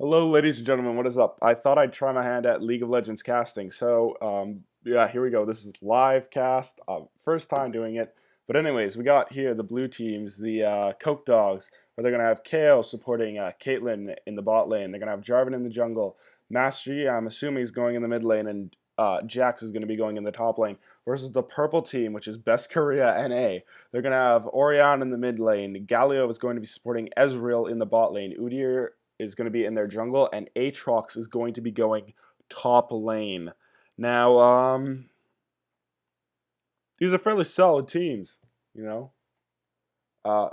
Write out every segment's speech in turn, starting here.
Hello, ladies and gentlemen. What is up? I thought I'd try my hand at League of Legends casting. Yeah, here we go. This is live cast. First time doing it. But anyways, we got here the blue teams, the Coke Dogs, where they're gonna have Kale supporting Caitlyn in the bot lane. They're gonna have Jarvan in the jungle. Master Yi, I'm assuming he's going in the mid lane, and Jax is gonna be going in the top lane. Versus the purple team, which is Best Korea NA. They're gonna have Orion in the mid lane. Galio is going to be supporting Ezreal in the bot lane. Udyr is going to be in their jungle, and Aatrox is going to be going top lane. Now, these are fairly solid teams, you know. Uh,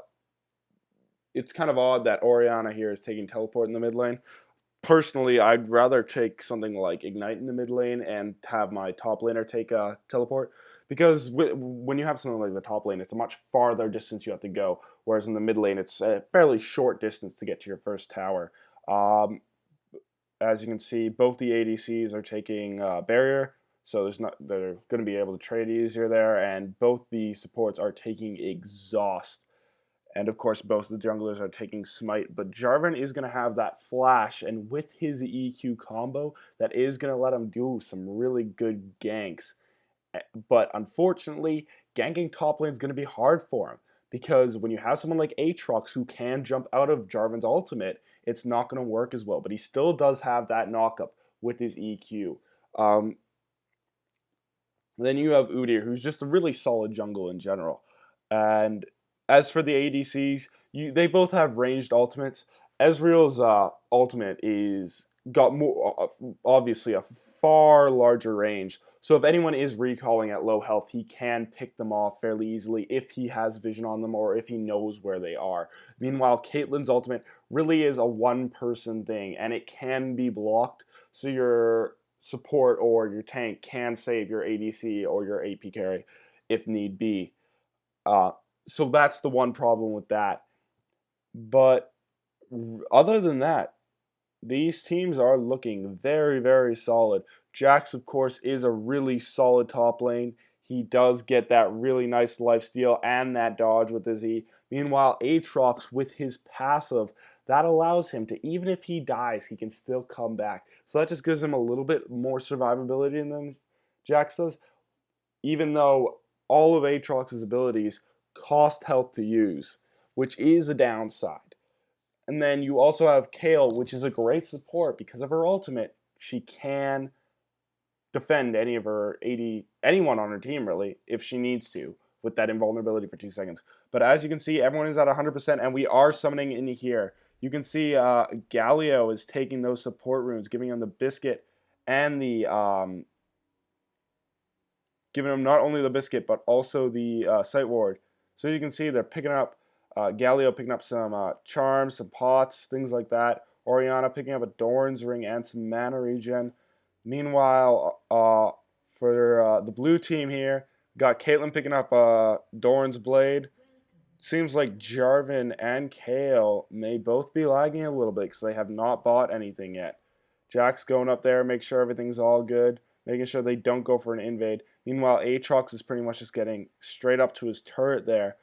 it's kind of odd that Orianna here is taking teleport in the mid lane. Personally, I'd rather take something like Ignite in the mid lane and have my top laner take a teleport, because when you have something like the top lane, it's a much farther distance you have to go, whereas in the mid lane, it's a fairly short distance to get to your first tower. Um, as you can see, both the ADCs are taking barrier, so they're going to be able to trade easier there, and both the supports are taking exhaust. And of course, both the junglers are taking smite, but Jarvan is going to have that flash, and with his EQ combo, that is going to let him do some really good ganks. But unfortunately, ganking top lane is going to be hard for him, because when you have someone like Aatrox who can jump out of Jarvan's ultimate, it's not going to work as well. But he still does have that knockup with his EQ. Um, then you have Udyr, who's just a really solid jungle in general. And as for the ADCs, they both have ranged ultimates. Ezreal's ultimate is got more obviously a far larger range. So if anyone is recalling at low health, he can pick them off fairly easily if he has vision on them or if he knows where they are. Meanwhile, Caitlyn's ultimate really is a one-person thing, and it can be blocked. So your support or your tank can save your ADC or your AP carry if need be. Uh, so that's the one problem with that. But other than that, these teams are looking very, very solid. Jax, of course, is a really solid top lane. He does get that really nice lifesteal and that dodge with his E. Meanwhile, Aatrox, with his passive, that allows him to, even if he dies, he can still come back. So that just gives him a little bit more survivability than Jax does, even though all of Aatrox's abilities cost health to use, which is a downside. And then you also have Kale, which is a great support because of her ultimate. She can defend anyone on her team really if she needs to with that invulnerability for 2 seconds. But as you can see, everyone is at 100%, and we are summoning in here. You can see Galio is taking those support runes, giving him the biscuit and the giving him not only the biscuit but also the sight ward. So you can see they're picking up Galio picking up some charms, some pots, things like that. Orianna picking up a Doran's ring and some mana regen. Meanwhile, for the blue team here, got Caitlyn picking up Doran's blade. Seems like Jarvan and Kale may both be lagging a little bit because they have not bought anything yet. Jack's going up there, make sure everything's all good, making sure they don't go for an invade. Meanwhile, Aatrox is pretty much just getting straight up to his turret there,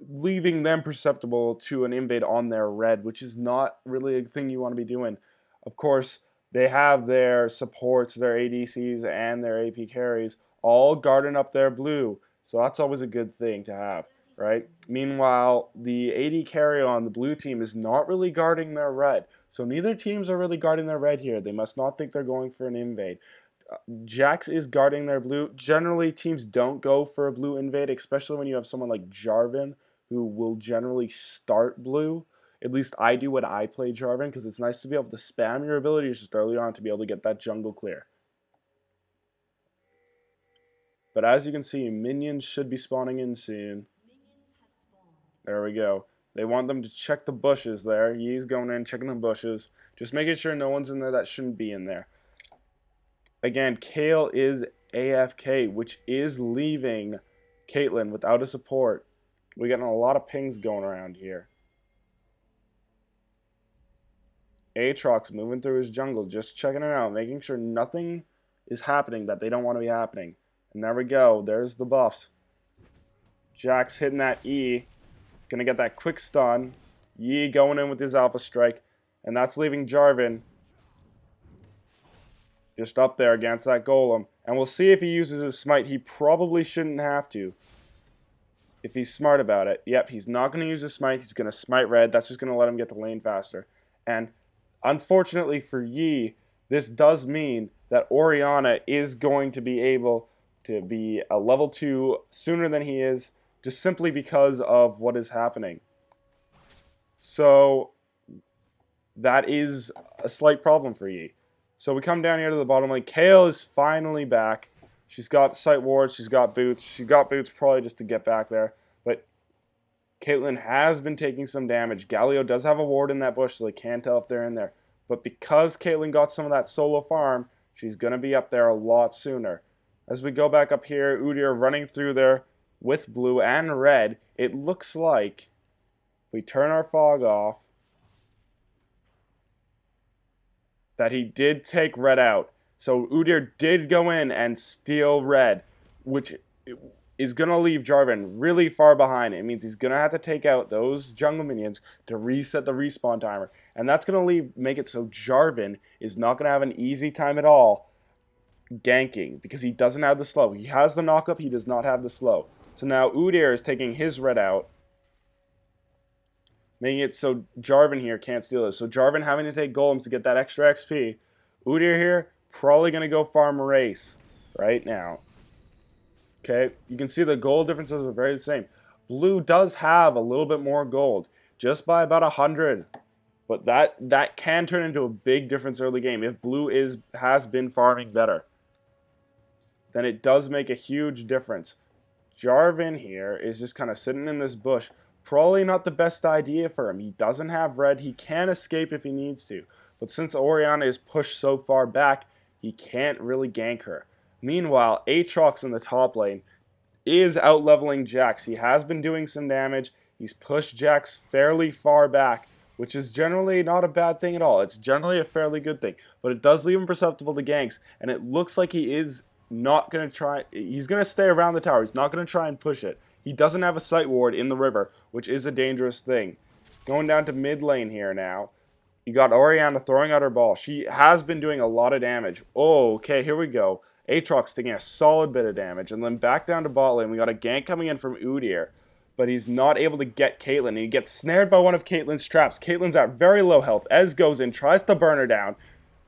leaving them perceptible to an invade on their red, which is not really a thing you want to be doing. Of course, they have their supports, their ADCs, and their AP carries all guarding up their blue, so that's always a good thing to have, right? Meanwhile, the AD carry on the blue team is not really guarding their red, so neither teams are really guarding their red here. They must not think they're going for an invade. Jax is guarding their blue. Generally, teams don't go for a blue invade, especially when you have someone like Jarvan, who will generally start blue. At least I do when I play Jarvan, because it's nice to be able to spam your abilities just early on to be able to get that jungle clear. But as you can see, minions should be spawning in soon. There we go. They want them to check the bushes there. He's going in, checking the bushes. Just making sure no one's in there that shouldn't be in there. Again, Kale is AFK, which is leaving Caitlyn without a support. We're getting a lot of pings going around here. Aatrox moving through his jungle, just checking it out, making sure nothing is happening that they don't want to be happening. And there we go. There's the buffs. Jax hitting that E. Gonna get that quick stun. Yi going in with his Alpha Strike. And that's leaving Jarvan just up there against that golem. And we'll see if he uses his smite. He probably shouldn't have to, if he's smart about it. Yep, he's not going to use his smite. He's going to smite red. That's just going to let him get the lane faster. And unfortunately for Yi, this does mean that Orianna is going to be able to be a level 2 sooner than he is, just simply because of what is happening. So that is a slight problem for Yi. So we come down here to the bottom lane. Kayle is finally back. She's got sight wards, she's got boots. She got boots probably just to get back there. But Caitlyn has been taking some damage. Galio does have a ward in that bush, so they can't tell if they're in there. But because Caitlyn got some of that solo farm, she's going to be up there a lot sooner. As we go back up here, Udyr running through there with blue and red. It looks like if we turn our fog off, that he did take red out. So Udyr did go in and steal red, which is going to leave Jarvan really far behind. It means he's going to have to take out those jungle minions to reset the respawn timer. And that's going to make it so Jarvan is not going to have an easy time at all ganking, because he doesn't have the slow. He has the knockup, he does not have the slow. So now Udyr is taking his red out, making it so Jarvan here can't steal this. So Jarvan having to take golems to get that extra XP. Udyr here, probably going to go farm a race right now. Okay, you can see the gold differences are very the same. Blue does have a little bit more gold, just by about 100. But that can turn into a big difference early game. If blue has been farming better, then it does make a huge difference. Jarvan here is just kind of sitting in this bush. Probably not the best idea for him. He doesn't have red. He can escape if he needs to. But since Orianna is pushed so far back, he can't really gank her. Meanwhile, Aatrox in the top lane is out-leveling Jax. He has been doing some damage. He's pushed Jax fairly far back, which is generally not a bad thing at all. It's generally a fairly good thing. But it does leave him susceptible to ganks. And it looks like he is not going to try. He's going to stay around the tower. He's not going to try and push it. He doesn't have a sight ward in the river, which is a dangerous thing. Going down to mid lane here now. You got Orianna throwing out her ball. She has been doing a lot of damage. Oh, okay, here we go. Aatrox taking a solid bit of damage. And then back down to bot lane. We got a gank coming in from Udyr. But he's not able to get Caitlyn. He gets snared by one of Caitlyn's traps. Caitlyn's at very low health. Ez goes in, tries to burn her down.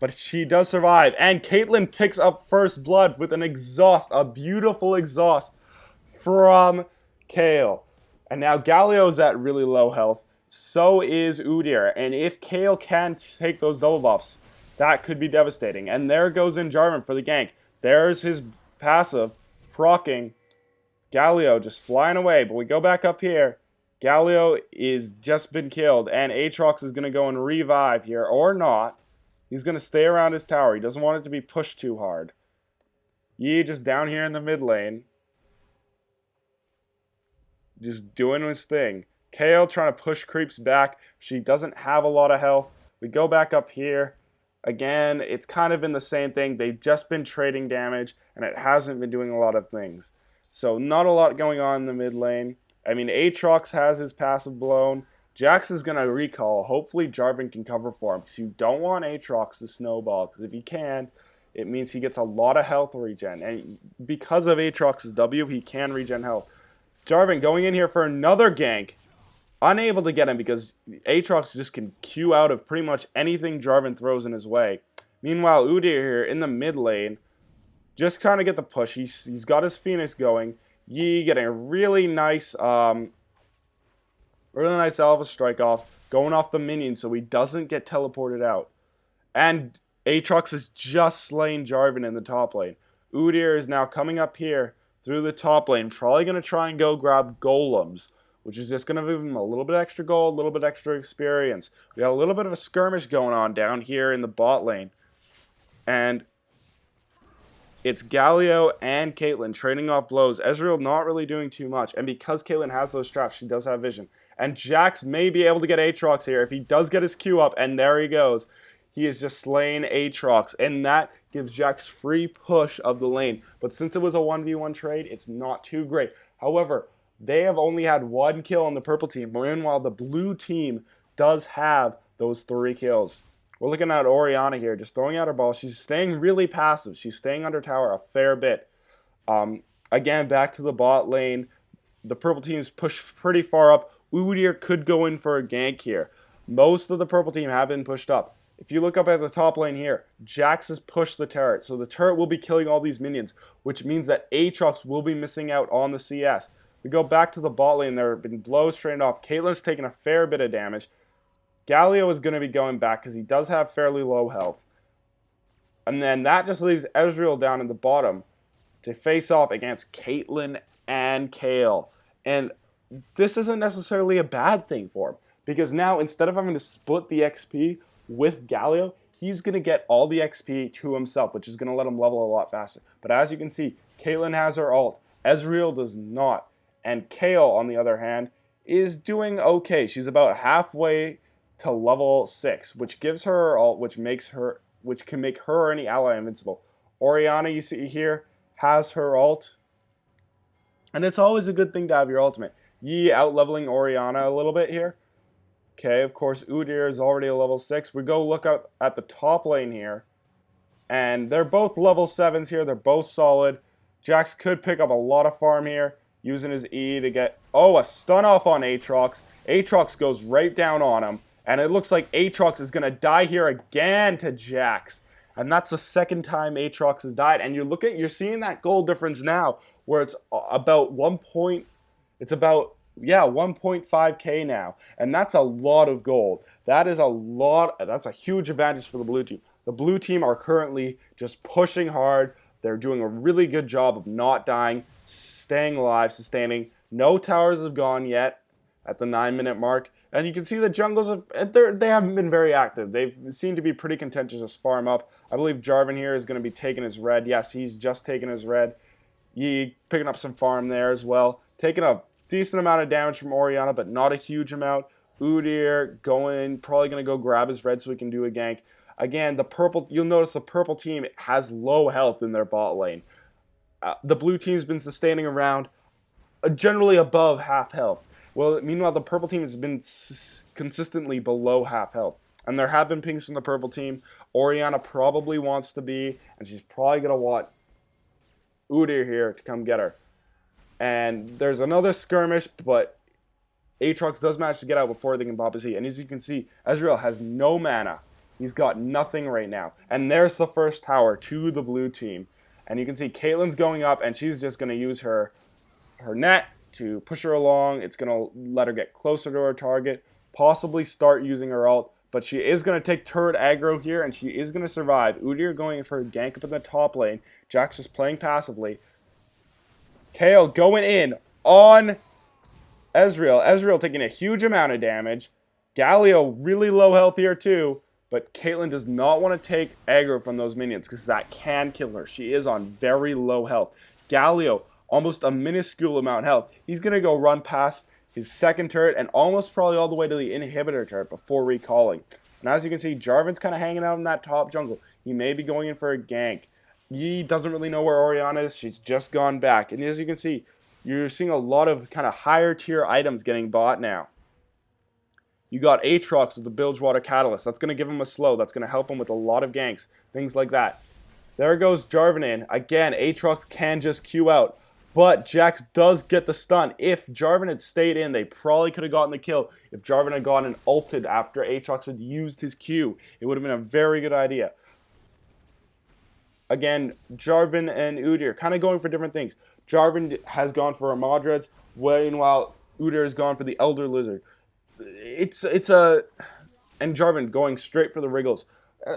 But she does survive. And Caitlyn picks up first blood with an exhaust. A beautiful exhaust from Kayle. And now Galio's at really low health. So is Udyr. And if Kayle can take those double buffs, that could be devastating. And there goes in Jarvan for the gank. There's his passive, proccing. Galio just flying away. But we go back up here. Galio is just been killed. And Aatrox is going to go and revive here. Or not. He's going to stay around his tower. He doesn't want it to be pushed too hard. Yi just down here in the mid lane. Just doing his thing. Kayle trying to push creeps back. She doesn't have a lot of health. We go back up here. Again, it's kind of been the same thing. They've just been trading damage, and it hasn't been doing a lot of things. So not a lot going on in the mid lane. I mean, Aatrox has his passive blown. Jax is going to recall. Hopefully Jarvan can cover for him, because you don't want Aatrox to snowball, because if he can, it means he gets a lot of health regen. And because of Aatrox's W, he can regen health. Jarvan going in here for another gank. Unable to get him because Aatrox just can Q out of pretty much anything Jarvan throws in his way. Meanwhile, Udyr here in the mid lane, just trying to get the push. He's got his Phoenix going. Yi getting a really nice alpha strike off, going off the minion so he doesn't get teleported out. And Aatrox has just slain Jarvan in the top lane. Udyr is now coming up here through the top lane, probably going to try and go grab golems, which is just going to give him a little bit extra gold, a little bit extra experience. We got a little bit of a skirmish going on down here in the bot lane. And it's Galio and Caitlyn trading off blows. Ezreal not really doing too much. And because Caitlyn has those traps, she does have vision. And Jax may be able to get Aatrox here if he does get his Q up. And there he goes. He is just slaying Aatrox. And that gives Jax free push of the lane. But since it was a 1v1 trade, it's not too great. However, they have only had one kill on the purple team. Meanwhile, the blue team does have those 3 kills. We're looking at Oriana here, just throwing out her ball. She's staying really passive. She's staying under tower a fair bit. Again, back to the bot lane. The purple team's pushed pretty far up. Udyr could go in for a gank here. Most of the purple team have been pushed up. If you look up at the top lane here, Jax has pushed the turret. So the turret will be killing all these minions, which means that Aatrox will be missing out on the CS. We go back to the bot lane. There have been blows trained off. Caitlyn's taken a fair bit of damage. Galio is going to be going back because he does have fairly low health. And then that just leaves Ezreal down in the bottom to face off against Caitlyn and Kayle. And this isn't necessarily a bad thing for him, because now instead of having to split the XP with Galio, he's going to get all the XP to himself, which is going to let him level a lot faster. But as you can see, Caitlyn has her ult. Ezreal does not. And Kayle, on the other hand, is doing okay. She's about halfway to level 6, which gives her her ult, which can make her or any ally invincible. Oriana, you see here, has her ult. And it's always a good thing to have your ultimate. Yi out-leveling Oriana a little bit here. Okay, of course, Udyr is already a level 6. We go look up at the top lane here. And they're both level 7s here. They're both solid. Jax could pick up a lot of farm here, using his E to get... Oh, a stun off on Aatrox. Aatrox goes right down on him. And it looks like Aatrox is going to die here again to Jax. And that's the second time Aatrox has died. And you're seeing that goal difference now, where it's about 1.5k now. And that's a lot of gold. That's a huge advantage for the blue team. The blue team are currently just pushing hard. They're doing a really good job of not dying, staying alive, sustaining. No towers have gone yet at the 9-minute mark. And you can see the jungles, they haven't been very active. They seem to be pretty content to just farm up. I believe Jarvan here is going to be taking his red. Yes, he's just taking his red. Yi picking up some farm there as well. Taking a decent amount of damage from Oriana, but not a huge amount. Udyr probably going to go grab his red so he can do a gank. Again, you'll notice the purple team has low health in their bot lane. The blue team's been sustaining around generally above half health. Well, meanwhile, the purple team has been consistently below half health. And there have been pings from the purple team. Oriana probably wants to be, and she's probably going to want Udyr here to come get her. And there's another skirmish, but Aatrox does manage to get out before they can pop his E. And as you can see, Ezreal has no mana. He's got nothing right now. And there's the first tower to the blue team. And you can see Caitlyn's going up, and she's just going to use her net to push her along. It's going to let her get closer to her target, possibly start using her ult, but she is going to take turret aggro here, and she is going to survive. Udyr going for a gank up in the top lane. Jax just playing passively. Kayle going in on Ezreal. Ezreal taking a huge amount of damage. Galio really low health here too, but Caitlyn does not want to take aggro from those minions because that can kill her. She is on very low health. Galio, almost a minuscule amount of health. He's going to go run past his second turret and almost probably all the way to the inhibitor turret before recalling. And as you can see, Jarvan's kind of hanging out in that top jungle. He may be going in for a gank. Yi doesn't really know where Oriana is. She's just gone back. And as you can see, you're seeing a lot of kind of higher tier items getting bought now. You got Aatrox with the Bilgewater Catalyst. That's going to give him a slow. That's going to help him with a lot of ganks. Things like that. There goes Jarvan in. Again, Aatrox can just Q out. But Jax does get the stun. If Jarvan had stayed in, they probably could have gotten the kill. If Jarvan had gone and ulted after Aatrox had used his Q, it would have been a very good idea. Again, Jarvan and Udyr kind of going for different things. Jarvan has gone for a Modreds, while Udyr has gone for the Elder Lizard. And Jarvan going straight for the Wriggles.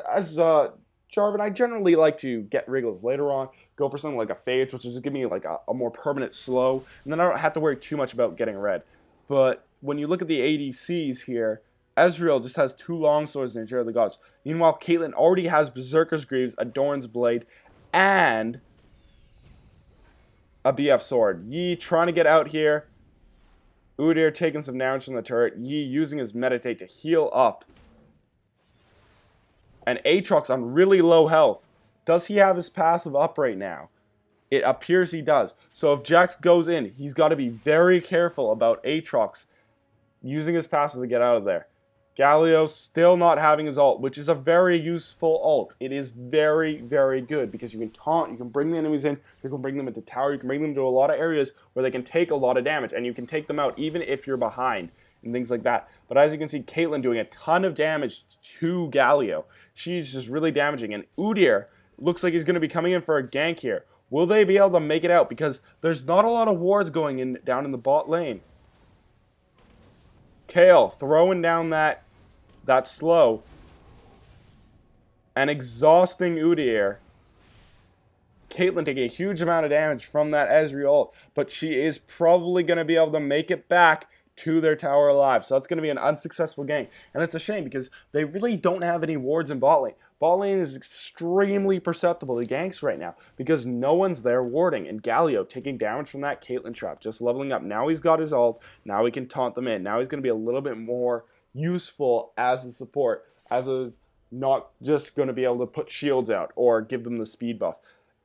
As Jarvan, I generally like to get Wriggles later on, go for something like a Phage, which will just give me like a more permanent slow, and then I don't have to worry too much about getting red. But when you look at the ADCs here, Ezreal just has 2 longswords in Interior of the Gods. Meanwhile, Caitlyn already has Berserker's Greaves, a Doran's Blade, and a BF Sword. Yi trying to get out here. Udyr taking some damage from the turret. Yi using his Meditate to heal up. And Aatrox on really low health. Does he have his passive up right now? It appears he does. So if Jax goes in, he's got to be very careful about Aatrox using his passive to get out of there. Galio still not having his ult, which is a very useful ult. It is very, very good because you can taunt, you can bring the enemies in, you can bring them into tower, you can bring them to a lot of areas where they can take a lot of damage, and you can take them out even if you're behind and things like that. But as you can see, Caitlyn doing a ton of damage to Galio. She's just really damaging, and Udyr looks like he's going to be coming in for a gank here. Will they be able to make it out? Because there's not a lot of wards going in down in the bot lane. Kale throwing down that slow and exhausting Udyr. Caitlyn taking a huge amount of damage from that Ezreal ult, but she is probably going to be able to make it back to their tower alive. So that's going to be an unsuccessful gank. And it's a shame because they really don't have any wards in bot lane. Bot lane is extremely perceptible to ganks right now because no one's there warding. And Galio taking damage from that Caitlyn trap, just leveling up. Now he's got his ult. Now he can taunt them in. Now he's going to be a little bit more useful as a support, as a not just going to be able to put shields out or give them the speed buff.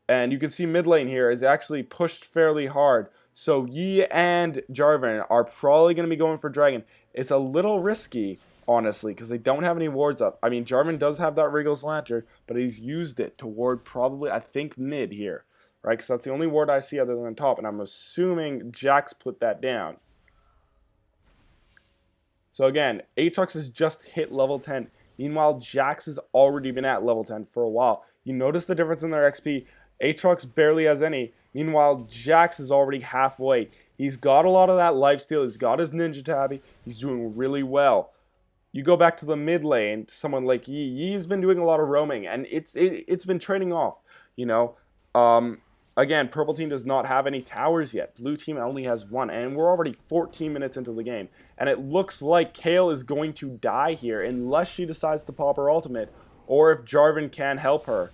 And you can see mid lane here is actually pushed fairly hard. So Yi and Jarvan are probably going to be going for Dragon. It's a little risky, honestly, because they don't have any wards up. I mean, Jarvan does have that Regal's Lantern, but he's used it to ward probably, I think, mid here. Right? Because that's the only ward I see other than top. And I'm assuming Jax put that down. So again, Aatrox has just hit level 10. Meanwhile, Jax has already been at level 10 for a while. You notice the difference in their XP. Aatrox barely has any. Meanwhile, Jax is already halfway. He's got a lot of that lifesteal. He's got his ninja tabby. He's doing really well. You go back to the mid lane, to someone like Yi. Yi's been doing a lot of roaming, and it's been trading off. You know, again, purple team does not have any towers yet. Blue team only has one, and we're already 14 minutes into the game. And it looks like Kayle is going to die here unless she decides to pop her ultimate, or if Jarvan can help her.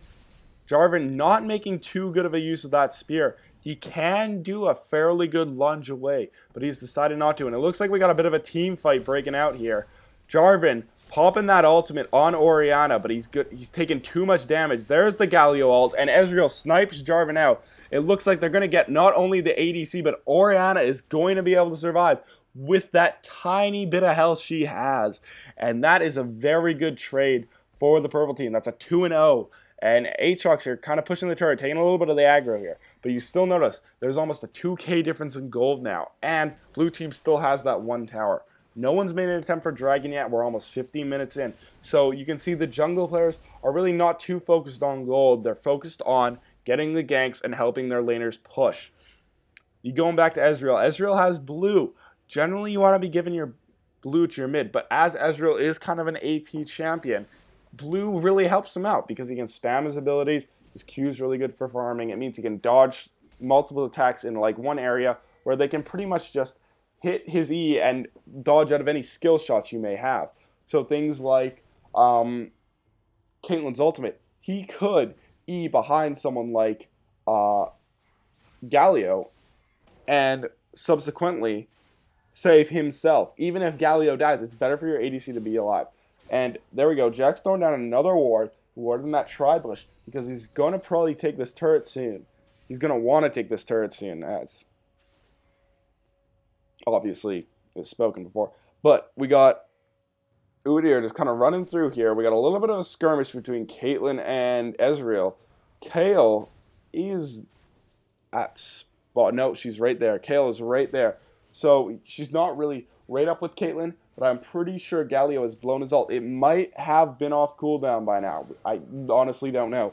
Jarvan not making too good of a use of that spear. He can do a fairly good lunge away, but he's decided not to. And it looks like we got a bit of a team fight breaking out here. Jarvan popping that ultimate on Orianna, but he's taking too much damage. There's the Galio ult, and Ezreal snipes Jarvan out. It looks like they're going to get not only the ADC, but Orianna is going to be able to survive with that tiny bit of health she has. And that is a very good trade for the purple team. That's a 2-0. And Aatrox here kind of pushing the turret, taking a little bit of the aggro here. But you still notice there's almost a 2k difference in gold now. And blue team still has that one tower. No one's made an attempt for Dragon yet. We're almost 15 minutes in. So you can see the jungle players are really not too focused on gold. They're focused on getting the ganks and helping their laners push. You going back to Ezreal. Ezreal has blue. Generally, you want to be giving your blue to your mid. But as Ezreal is kind of an AP champion, blue really helps him out because he can spam his abilities. His Q is really good for farming. It means he can dodge multiple attacks in like one area where they can pretty much just hit his E and dodge out of any skill shots you may have. So things like Caitlyn's ultimate, he could E behind someone like Galio and subsequently save himself. Even if Galio dies, it's better for your ADC to be alive. And there we go. Jack's throwing down another ward. Warding that tri-bush because he's going to probably take this turret soon. He's going to want to take this turret soon, as obviously is spoken before. But we got Udyr just kind of running through here. We got a little bit of a skirmish between Caitlyn and Ezreal. Kayle is at spot. No, she's right there. Kayle is right there. So she's not really right up with Caitlyn, but I'm pretty sure Galio has blown his ult. It might have been off cooldown by now. I honestly don't know.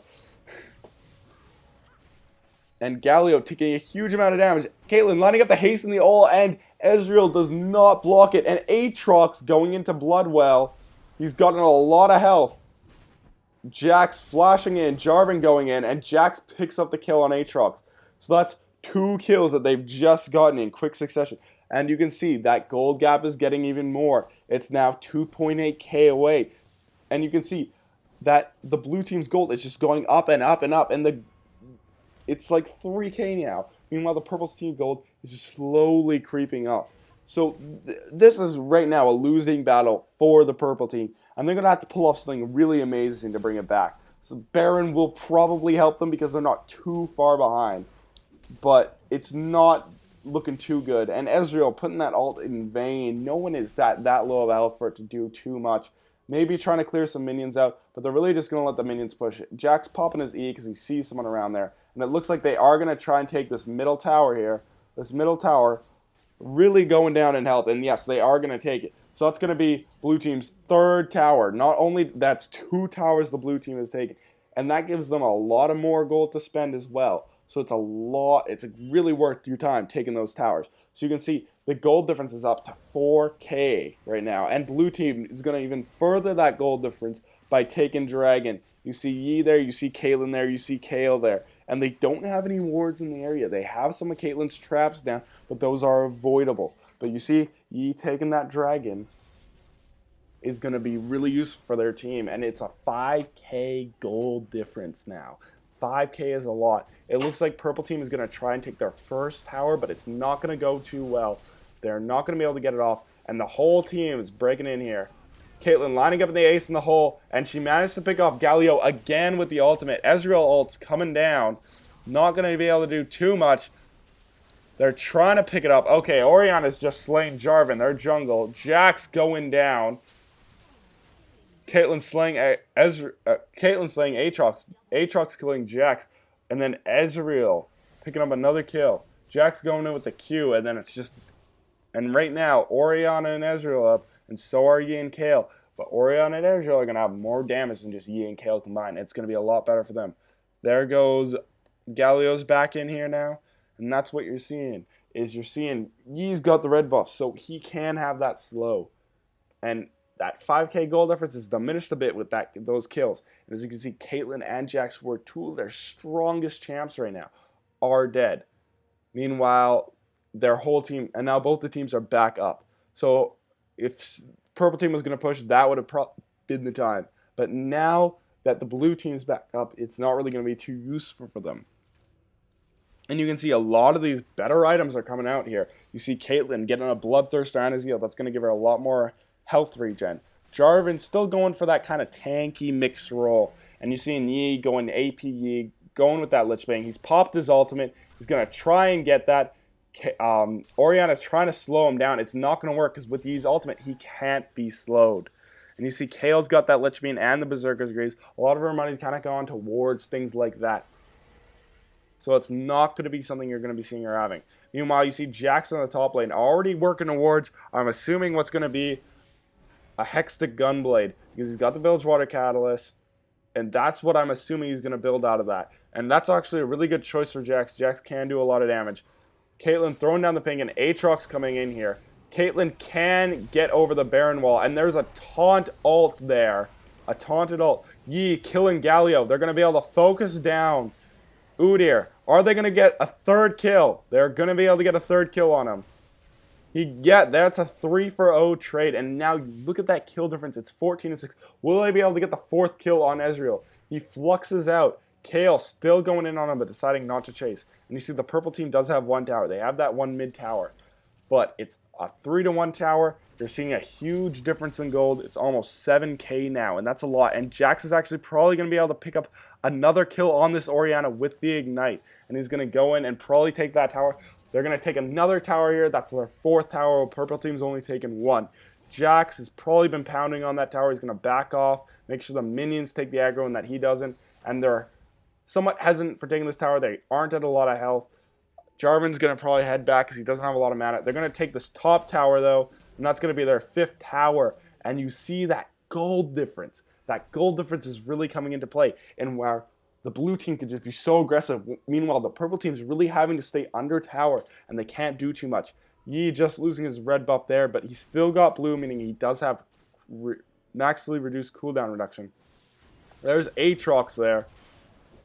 And Galio taking a huge amount of damage. Caitlyn lining up the haste in the ult, and Ezreal does not block it. And Aatrox going into Bloodwell. He's gotten a lot of health. Jax flashing in, Jarvan going in, and Jax picks up the kill on Aatrox. So that's 2 kills that they've just gotten in quick succession. And you can see that gold gap is getting even more. It's now 2.8k away. And you can see that the blue team's gold is just going up and up and up. And it's like 3k now. Meanwhile, the purple team gold is just slowly creeping up. So this is right now a losing battle for the purple team. And they're going to have to pull off something really amazing to bring it back. So Baron will probably help them because they're not too far behind. But it's not looking too good. And Ezreal putting that ult in vain. No one is that low of health for it to do too much. Maybe trying to clear some minions out, but they're really just going to let the minions push it. Jack's popping his E because he sees someone around there. And it looks like they are going to try and take this middle tower here. This middle tower really going down in health. And yes, they are going to take it. So that's going to be blue team's third tower. Not only that's 2 towers the blue team has taken. And that gives them a lot of more gold to spend as well. So it's a lot. It's really worth your time taking those towers. So you can see the gold difference is up to 4K right now. And blue team is going to even further that gold difference by taking Dragon. You see Yi there, you see Caitlyn there, you see Kale there. And they don't have any wards in the area. They have some of Caitlyn's traps down, but those are avoidable. But you see Yi taking that Dragon is going to be really useful for their team. And it's a 5K gold difference now. 5K is a lot. It looks like purple team is going to try and take their first tower, but it's not going to go too well. They're not going to be able to get it off, and the whole team is breaking in here. Caitlyn lining up in the ace in the hole, and she managed to pick off Galio again with the ultimate. Ezreal ult's coming down. Not going to be able to do too much. They're trying to pick it up. Okay, Orianna's just slaying Jarvan, their jungle. Jack's going down. Caitlyn slaying Aatrox. Aatrox killing Jax. And then Ezreal picking up another kill. Jax going in with the Q, and then it's just... And right now, Orianna and Ezreal up, and so are Yi and Kale. But Orianna and Ezreal are going to have more damage than just Yi and Kale combined. It's going to be a lot better for them. There goes Galio's back in here now. And that's what you're seeing. You're seeing Yi's got the red buff, so he can have that slow. And that 5K gold difference is diminished a bit with those kills. And as you can see, Caitlyn and Jax, who are 2 of their strongest champs right now, are dead. Meanwhile, their whole team, and now both the teams are back up. So if purple team was going to push, that would have been the time. But now that the blue team's back up, it's not really going to be too useful for them. And you can see a lot of these better items are coming out here. You see Caitlyn getting a Bloodthirster and a Zeal. That's going to give her a lot more health regen. Jarvan still going for that kind of tanky mixed role. And you see Yi going AP Yi, going with that Lich Bang. He's popped his ultimate. He's going to try and get that. Orianna's trying to slow him down. It's not going to work because with Yi's ultimate, he can't be slowed. And you see Kale's got that Lich Bane and the Berserker's Greaves. A lot of her money's kind of gone towards things like that. So it's not going to be something you're going to be seeing her having. Meanwhile, you see Jax on the top lane already working towards, I'm assuming, what's going to be a Hextech Gunblade. Because he's got the Village Water Catalyst. And that's what I'm assuming he's going to build out of that. And that's actually a really good choice for Jax. Jax can do a lot of damage. Caitlyn throwing down the ping and Aatrox coming in here. Caitlyn can get over the Baron wall. And there's a taunt ult there. A taunted ult. Yi killing Galio. They're going to be able to focus down Udyr. Are they going to get a third kill? They're going to be able to get a third kill on him. That's a 3-for-0 trade. And now look at that kill difference. It's 14-6. Will they be able to get the 4th kill on Ezreal? He fluxes out. Kale still going in on him, but deciding not to chase. And you see the purple team does have 1 tower. They have that 1 mid tower. But it's a 3-to-1 tower. You're seeing a huge difference in gold. It's almost 7K now, and that's a lot. And Jax is actually probably going to be able to pick up another kill on this Orianna with the Ignite. And he's going to go in and probably take that tower. They're going to take another tower here. That's their 4th tower. Purple team's only taken 1. Jax has probably been pounding on that tower. He's going to back off, make sure the minions take the aggro and that he doesn't. And they're somewhat hesitant for taking this tower. They aren't at a lot of health. Jarvan's going to probably head back because he doesn't have a lot of mana. They're going to take this top tower, though, and that's going to be their 5th tower. And you see that gold difference. That gold difference is really coming into play. And where the blue team could just be so aggressive. Meanwhile, the purple team's really having to stay under tower, and they can't do too much. Yi just losing his red buff there, but he still got blue, meaning he does have maximally reduced cooldown reduction. There's Aatrox there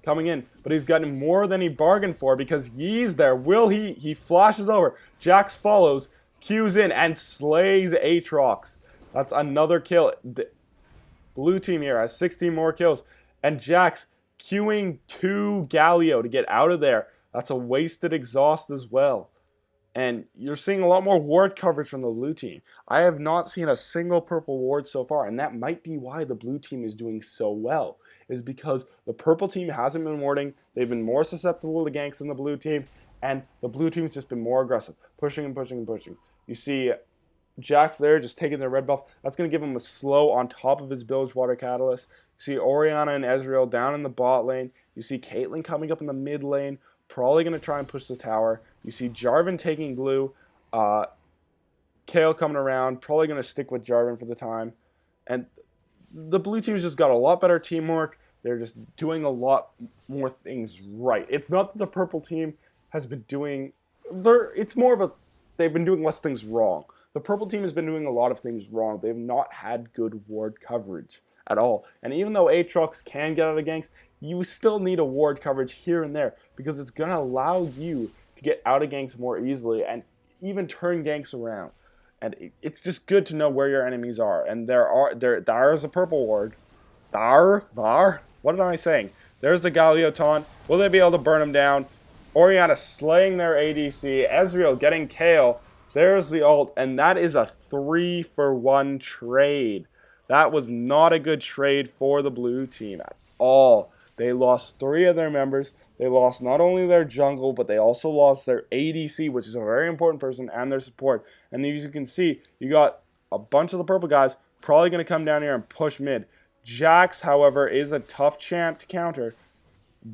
coming in, but he's gotten more than he bargained for because Yi's there. Will he? He flashes over. Jax follows, Q's in, and slays Aatrox. That's another kill. The blue team here has 16 more kills, and Jax queuing to Galio to get out of there. That's a wasted exhaust as well. And you're seeing a lot more ward coverage from the blue team. I have not seen a single purple ward so far, and that might be why the blue team is doing so well. Is because the purple team hasn't been warding. They've been more susceptible to ganks than the blue team, and the blue team's just been more aggressive, pushing and pushing and pushing. You see Jax there just taking their red buff. That's going to give him a slow on top of his Bilgewater Catalyst. You see Orianna and Ezreal down in the bot lane. You see Caitlyn coming up in the mid lane, probably going to try and push the tower. You see Jarvan taking blue. Kayle coming around, probably going to stick with Jarvan for the time. And the blue team's just got a lot better teamwork. They're just doing a lot more things right. It's not that the purple team has been doing... It's more of a... They've been doing less things wrong. The purple team has been doing a lot of things wrong. They've not had good ward coverage at all. And even though Aatrox can get out of ganks, you still need a ward coverage here and there because it's going to allow you to get out of ganks more easily and even turn ganks around. And it's just good to know where your enemies are. And there is a purple ward. What am I saying? There's the Galio taunt. Will they be able to burn him down? Orianna slaying their ADC. Ezreal getting Kayle. There's the ult, and that is a 3-for-1 trade. That was not a good trade for the blue team at all. They lost 3 of their members. They lost not only their jungle, but they also lost their ADC, which is a very important person, and their support. And as you can see, you got a bunch of the purple guys probably going to come down here and push mid. Jax, however, is a tough champ to counter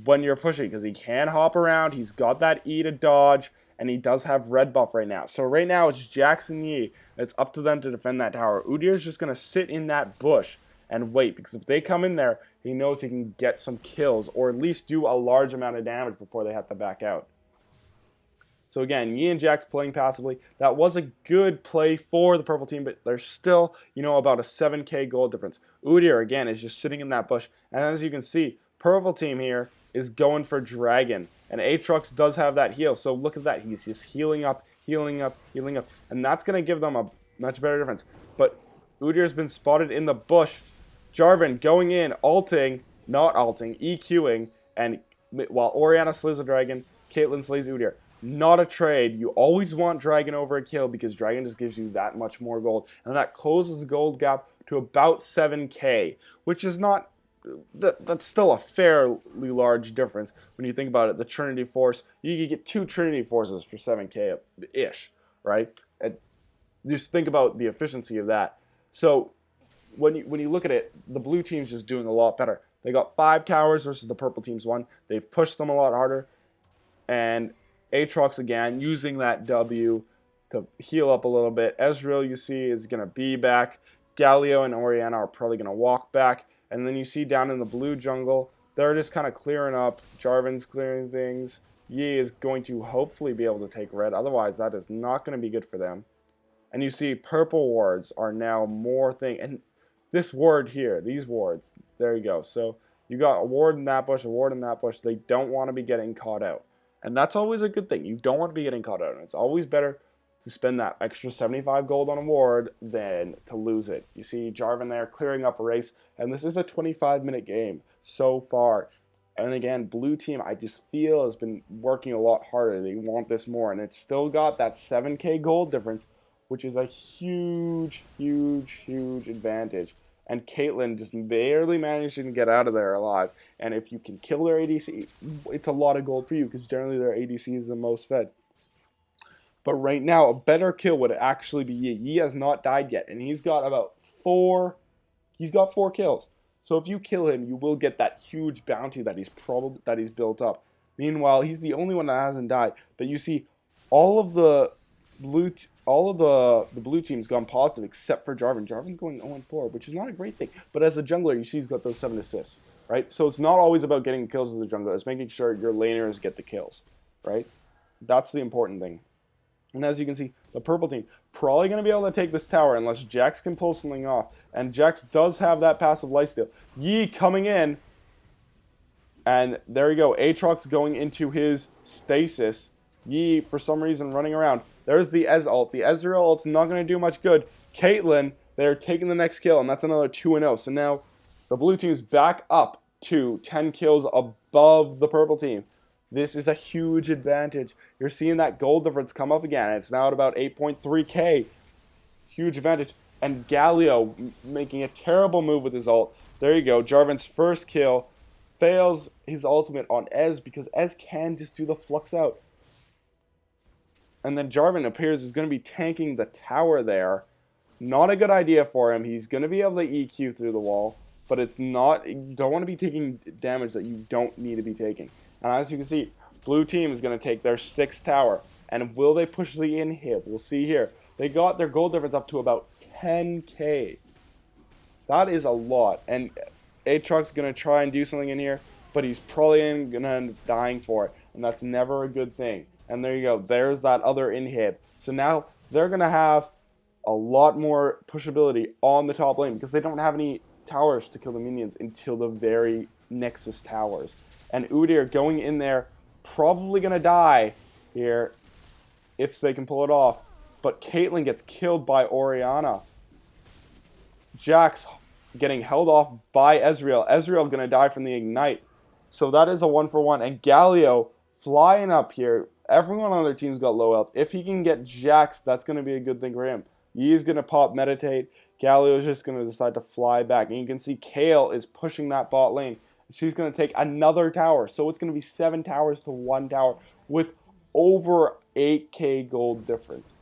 when you're pushing because he can hop around. He's got that E to dodge. And he does have red buff right now. So right now it's Jax and Yi. It's up to them to defend that tower. Udyr's just going to sit in that bush and wait. Because if they come in there, he knows he can get some kills. Or at least do a large amount of damage before they have to back out. So again, Yi and Jax playing passively. That was a good play for the purple team. But there's still, about a 7k gold difference. Udyr, again, is just sitting in that bush. And as you can see, purple team here is going for Dragon. And Aatrox does have that heal. So look at that. He's just healing up, healing up, healing up. And that's going to give them a much better difference. But Udyr's been spotted in the bush. Jarvan going in, ulting, not ulting, EQing. And while Orianna slays a dragon, Caitlyn slays Udyr. Not a trade. You always want Dragon over a kill because Dragon just gives you that much more gold. And that closes the gold gap to about 7k. Which is not... That's still a fairly large difference when you think about it. The Trinity Force, you could get 2 Trinity Forces for 7k-ish, right? And just think about the efficiency of that. So when you look at it, the blue team's just doing a lot better. They got 5 towers versus the purple team's 1. They've pushed them a lot harder. And Aatrox, again, using that W to heal up a little bit. Ezreal, you see, is going to be back. Galio and Orianna are probably going to walk back. And then you see down in the blue jungle, they're just kind of clearing up. Jarvan's clearing things. Yi is going to hopefully be able to take red. Otherwise, that is not going to be good for them. And you see purple wards are now more thing. And this ward here, these wards, there you go. So you got a ward in that bush, a ward in that bush. They don't want to be getting caught out. And that's always a good thing. You don't want to be getting caught out. And it's always better to spend that extra 75 gold on a ward than to lose it. You see Jarvan there clearing up a race, and this is a 25-minute game so far. And again, blue team, I just feel, has been working a lot harder. They want this more, and it's still got that 7k gold difference, which is a huge, huge, huge advantage. And Caitlyn just barely managed to get out of there alive. And if you can kill their ADC, it's a lot of gold for you, because generally their ADC is the most fed. But right now, a better kill would actually be Yi. Yi has not died yet, and he's got about 4 kills. So if you kill him, you will get that huge bounty that he's built up. Meanwhile, he's the only one that hasn't died. But you see, all of the blue team's gone positive except for Jarvan. Jarvan's going 0-4, which is not a great thing. But as a jungler, you see he's got those 7 assists, right? So it's not always about getting kills as a jungler. It's making sure your laners get the kills, right? That's the important thing. And as you can see, the purple team probably going to be able to take this tower unless Jax can pull something off. And Jax does have that passive lifesteal. Yi coming in. And there you go. Aatrox going into his stasis. Yi, for some reason, running around. There's the Ez ult. The Ezreal ult's not going to do much good. Caitlyn, they're taking the next kill. And that's another 2-0. So now the blue team's back up to 10 kills above the purple team. This is a huge advantage. You're seeing that gold difference come up again. It's now at about 8.3k. Huge advantage. And Galio making a terrible move with his ult. There you go. Jarvan's first kill. Fails his ultimate on Ez because Ez can just do the flux out. And then Jarvan appears is going to be tanking the tower there. Not a good idea for him. He's going to be able to EQ through the wall, but it's not. You don't want to be taking damage that you don't need to be taking. And as you can see, blue team is going to take their 6th tower. And will they push the inhib? We'll see here. They got their gold difference up to about 10k. That is a lot. And Aatrox's going to try and do something in here, but he's probably going to end up dying for it. And that's never a good thing. And there you go. There's that other inhib. So now they're going to have a lot more pushability on the top lane because they don't have any towers to kill the minions until the very Nexus towers. And Udyr going in there, probably going to die here if they can pull it off. But Caitlyn gets killed by Orianna. Jax getting held off by Ezreal. Ezreal going to die from the Ignite. So that is a 1-for-1. And Galio flying up here. Everyone on their team's got low health. If he can get Jax, that's going to be a good thing for him. He's going to pop Meditate. Galio's just going to decide to fly back. And you can see Kayle is pushing that bot lane. She's going to take another tower. So it's going to be 7 towers to 1 tower with over 8k gold difference.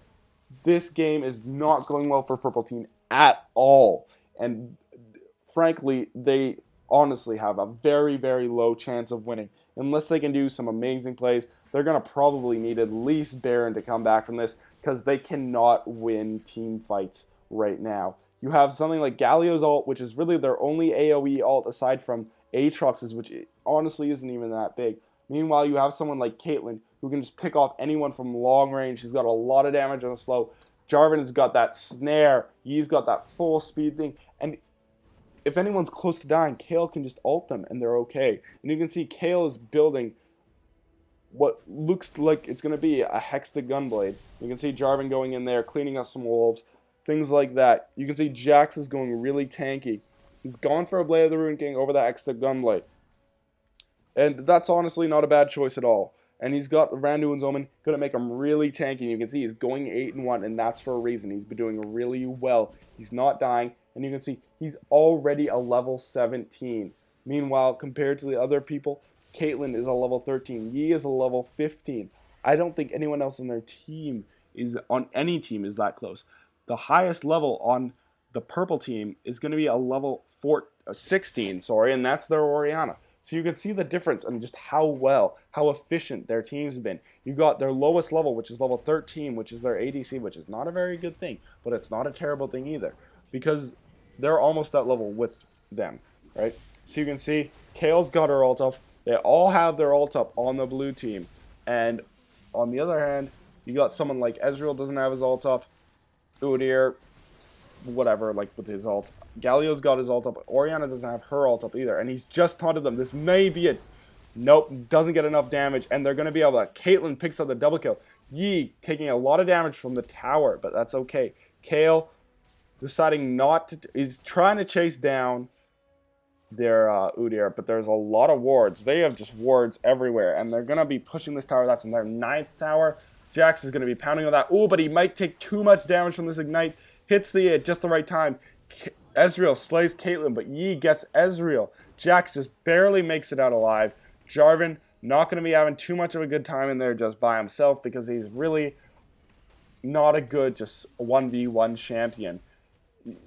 This game is not going well for Purple Team at all. And frankly, they honestly have a very, very low chance of winning. Unless they can do some amazing plays, they're going to probably need at least Baron to come back from this because they cannot win team fights right now. You have something like Galio's ult, which is really their only AoE ult aside from Aatrox's, which honestly isn't even that big. Meanwhile, you have someone like Caitlyn who can just pick off anyone from long range. She's got a lot of damage on the slow. Jarvan has got that snare. He's got that full speed thing. And if anyone's close to dying, Kayle can just ult them and they're okay. And you can see Kayle is building what looks like it's going to be a Hexed Gunblade. You can see Jarvan going in there, cleaning up some wolves, things like that. You can see Jax is going really tanky. He's gone for a Blade of the Ruined King over the Hexed Gunblade. And that's honestly not a bad choice at all. And he's got Randuin's Omen, going to make him really tanky. You can see he's going 8-1, and that's for a reason. He's been doing really well. He's not dying, and you can see he's already a level 17. Meanwhile, compared to the other people, Caitlyn is a level 13. Yi is a level 15. I don't think anyone else on their team on any team is that close. The highest level on the purple team is going to be a level 16, and that's their Orianna. So you can see the difference and just how efficient their teams have been. You got their lowest level, which is level 13, which is their ADC, which is not a very good thing, but it's not a terrible thing either, because they're almost that level with them, right? So you can see Kayle's got her ult up. They all have their ult up on the blue team. And on the other hand, you got someone like Ezreal doesn't have his ult up. Udyr, whatever, like with his ult. Galio's got his ult up. Orianna doesn't have her ult up either. And he's just taunted them. This may be it. Nope, doesn't get enough damage. And they're going to be able to... Caitlyn picks up the double kill. Yi taking a lot of damage from the tower, but that's okay. Kayle deciding not to... He's trying to chase down their Udyr, but there's a lot of wards. They have just wards everywhere. And they're going to be pushing this tower. That's in their 9th tower. Jax is going to be pounding on that. Oh, but he might take too much damage from this Ignite. Hits the at just the right time. Ezreal slays Caitlyn, but Yi gets Ezreal. Jax just barely makes it out alive. Jarvan not going to be having too much of a good time in there just by himself because he's really not a good just 1v1 champion.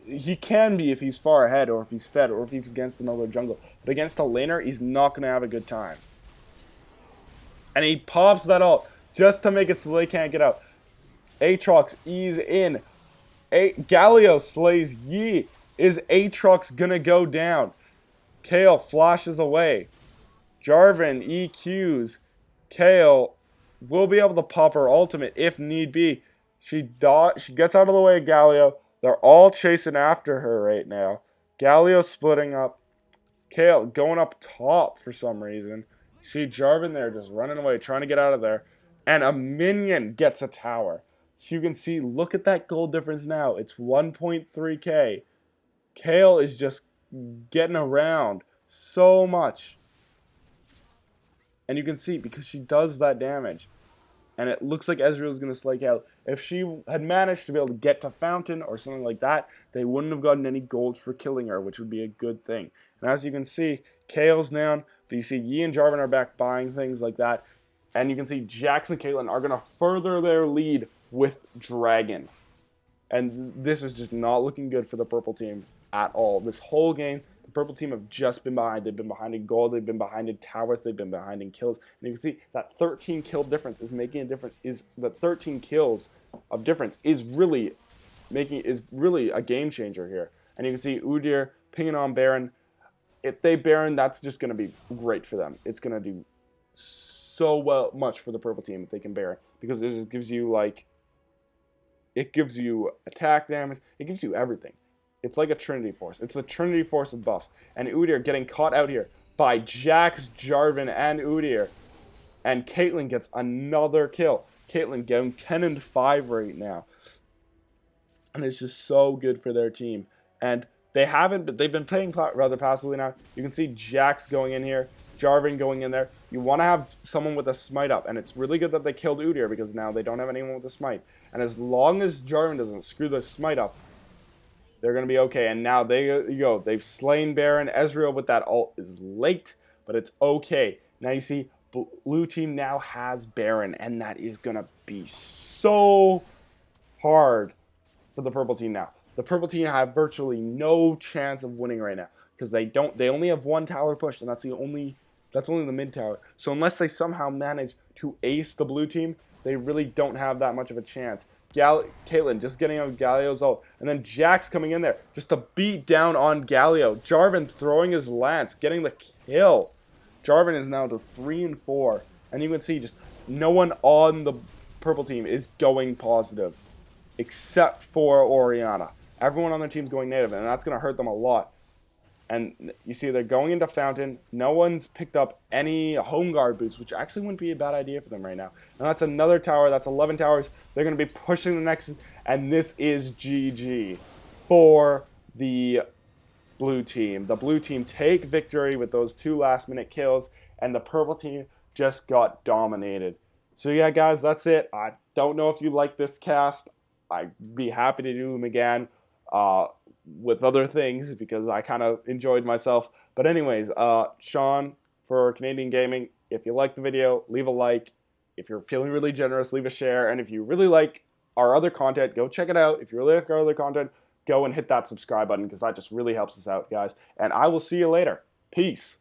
He can be if he's far ahead or if he's fed or if he's against another jungle. But against a laner, he's not going to have a good time. And he pops that ult just to make it so they can't get out. Aatrox ease in. Galio slays Yi. Is Aatrox gonna go down? Kayle flashes away. Jarvan EQs. Kayle will be able to pop her ultimate if need be. She gets out of the way of Galio. They're all chasing after her right now. Galio splitting up. Kayle going up top for some reason. See Jarvan there just running away, trying to get out of there. And a minion gets a tower. So you can see, look at that gold difference now. It's 1.3k. Kayle is just getting around so much. And you can see, because she does that damage. And it looks like Ezreal's going to slay Kayle. If she had managed to be able to get to Fountain or something like that, they wouldn't have gotten any gold for killing her, which would be a good thing. And as you can see, Kayle's down. But you see Yi and Jarvan are back buying things like that. And you can see Jax and Caitlyn are going to further their lead with Dragon. And this is just not looking good for the purple team at all. This whole game, the purple team have just been behind. They've been behind in gold. They've been behind in towers. They've been behind in kills. And you can see that 13 kill difference is making a difference. The 13 kills of difference is really a game changer here. And you can see Udyr pinging on Baron. If they Baron, that's just going to be great for them. It's going to do so much for the purple team if they can Baron, because it just gives you it gives you attack damage. It gives you everything. It's like a Trinity Force. It's the Trinity Force of buffs. And Udyr getting caught out here by Jax, Jarvan, and Udyr. And Caitlyn gets another kill. Caitlyn going 10-5 right now. And it's just so good for their team. And they've been playing rather passively now. You can see Jax going in here, Jarvan going in there. You want to have someone with a smite up, and it's really good that they killed Udyr because now they don't have anyone with a smite. And as long as Jarvan doesn't screw the smite up, they're going to be okay. And now they've slain Baron. Ezreal with that ult is late, but it's okay. Now you see blue team now has Baron, and that is going to be so hard for the purple team now. The purple team have virtually no chance of winning right now because they only have one tower push, and that's only the mid tower. So unless they somehow manage to ace the blue team, they really don't have that much of a chance. Caitlyn just getting out Galio's ult, and then Jax coming in there just to beat down on Galio. Jarvan throwing his lance, getting the kill. Jarvan is now to 3-4, and you can see just no one on the purple team is going positive, except for Orianna. Everyone on their team's going native, and that's going to hurt them a lot. And you see they're going into Fountain. No one's picked up any home guard boots, which actually wouldn't be a bad idea for them right now. And that's another tower. That's 11 towers. They're going to be pushing the next. And this is GG for the blue team. The blue team take victory with those 2 last-minute kills. And the purple team just got dominated. So yeah, guys, that's it. I don't know if you like this cast. I'd be happy to do them again. With other things because I kind of enjoyed myself. But anyways, Sean for Canadian Gaming, if you like the video, leave a like. If you're feeling really generous, leave a share. And if you really like our other content, go check it out. If you really like our other content, go and hit that subscribe button because that just really helps us out, guys. And I will see you later. Peace.